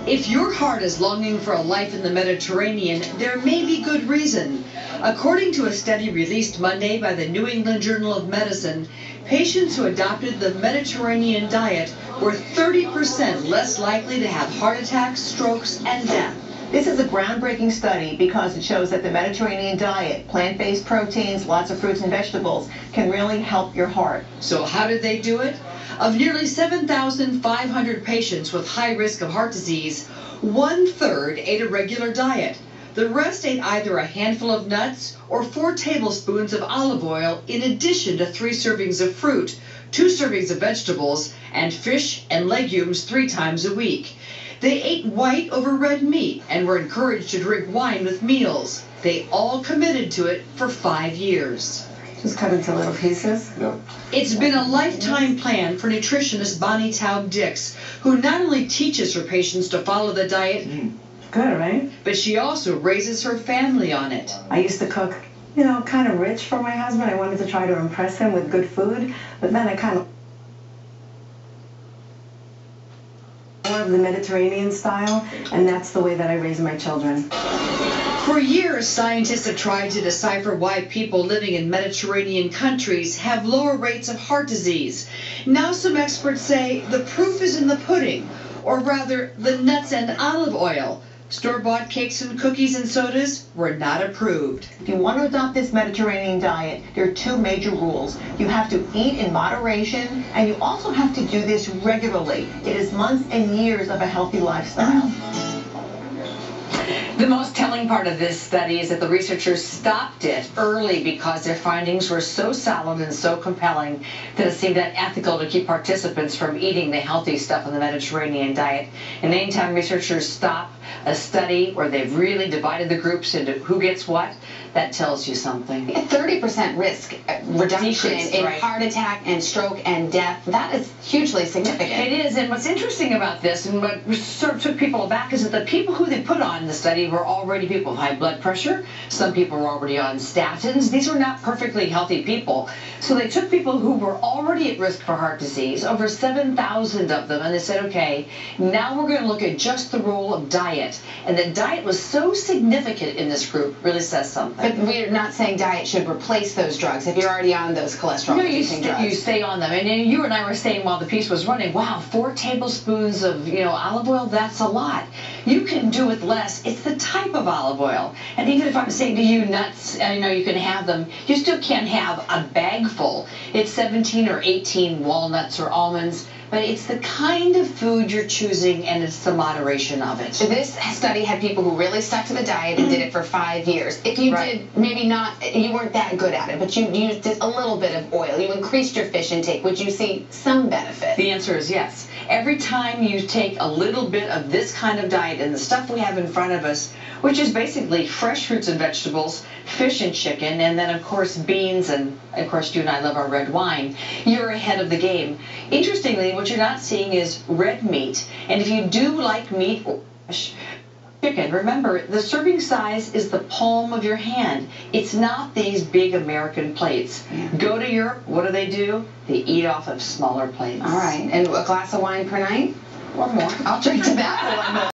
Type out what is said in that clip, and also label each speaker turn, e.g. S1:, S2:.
S1: If your heart is longing for a life in the Mediterranean, there may be good reason. According to a study released Monday by the New England Journal of Medicine, patients who adopted the Mediterranean diet were 30% less likely to have heart attacks, strokes, and death.
S2: This is a groundbreaking study because it shows that the Mediterranean diet, plant-based proteins, lots of fruits and vegetables, can really help your heart.
S1: So how did they do it? Of nearly 7,500 patients with high risk of heart disease, 1/3 ate a regular diet. The rest ate either a handful of nuts or 4 tablespoons of olive oil in addition to 3 servings of fruit, 2 servings of vegetables, and fish and legumes 3 times a week. They ate white over red meat and were encouraged to drink wine with meals. They all committed to it for 5 years.
S3: Just cut into little pieces?
S4: Yeah.
S1: It's been a lifetime plan for nutritionist Bonnie Taub-Dix, who not only teaches her patients to follow the diet,
S3: Good, right?
S1: but she also raises her family on it.
S3: I used to cook, kind of rich for my husband. I wanted to try to impress him with good food, but then I kind of more of the Mediterranean style, and that's the way that I raise my children.
S1: For years, scientists have tried to decipher why people living in Mediterranean countries have lower rates of heart disease. Now some experts say the proof is in the pudding, or rather the nuts and olive oil. Store-bought cakes and cookies and sodas were not approved.
S2: If you want to adopt this Mediterranean diet, there are 2 major rules. You have to eat in moderation, and you also have to do this regularly. It is months and years of a healthy lifestyle.
S5: The most telling part of this study is that the researchers stopped it early because their findings were so solid and so compelling that it seemed unethical to keep participants from eating the healthy stuff in the Mediterranean diet. And anytime researchers stop a study where they've really divided the groups into who gets what, that tells you something.
S6: A 30% risk reduction in
S5: right.
S6: heart attack and stroke and death. That is hugely significant.
S5: It is, and what's interesting about this and what sort of took people aback is that the people who they put on the study were already people with high blood pressure. Some people were already on statins. These were not perfectly healthy people. So they took people who were already at risk for heart disease, over 7,000 of them, and they said, okay, now we're going to look at just the role of diet. And that diet was so significant in this group really says something.
S6: But we're not saying diet should replace those drugs if you're already on those cholesterol-reducing drugs.
S5: You stay on them. And you and I were saying while the piece was running, wow, 4 tablespoons of olive oil, that's a lot. You can do with less. It's the type of olive oil. And even if I'm saying to you nuts, you can have them, you still can't have a bag full. It's 17 or 18 walnuts or almonds. But it's the kind of food you're choosing, and it's the moderation of it.
S6: This study had people who really stuck to the diet and did it for 5 years. If you did, maybe not, you weren't that good at it, but you used a little bit of oil, you increased your fish intake, would you see some benefit?
S5: The answer is yes. Every time you take a little bit of this kind of diet and the stuff we have in front of us, which is basically fresh fruits and vegetables, fish and chicken, and then, of course, beans, and, of course, you and I love our red wine, you're ahead of the game. Interestingly, what you're not seeing is red meat. And if you do like meat or fish, chicken, remember, the serving size is the palm of your hand. It's not these big American plates. Go to Europe, what do? They eat off of smaller plates.
S6: All right. And a glass of wine per night? Or more. I'll drink to that.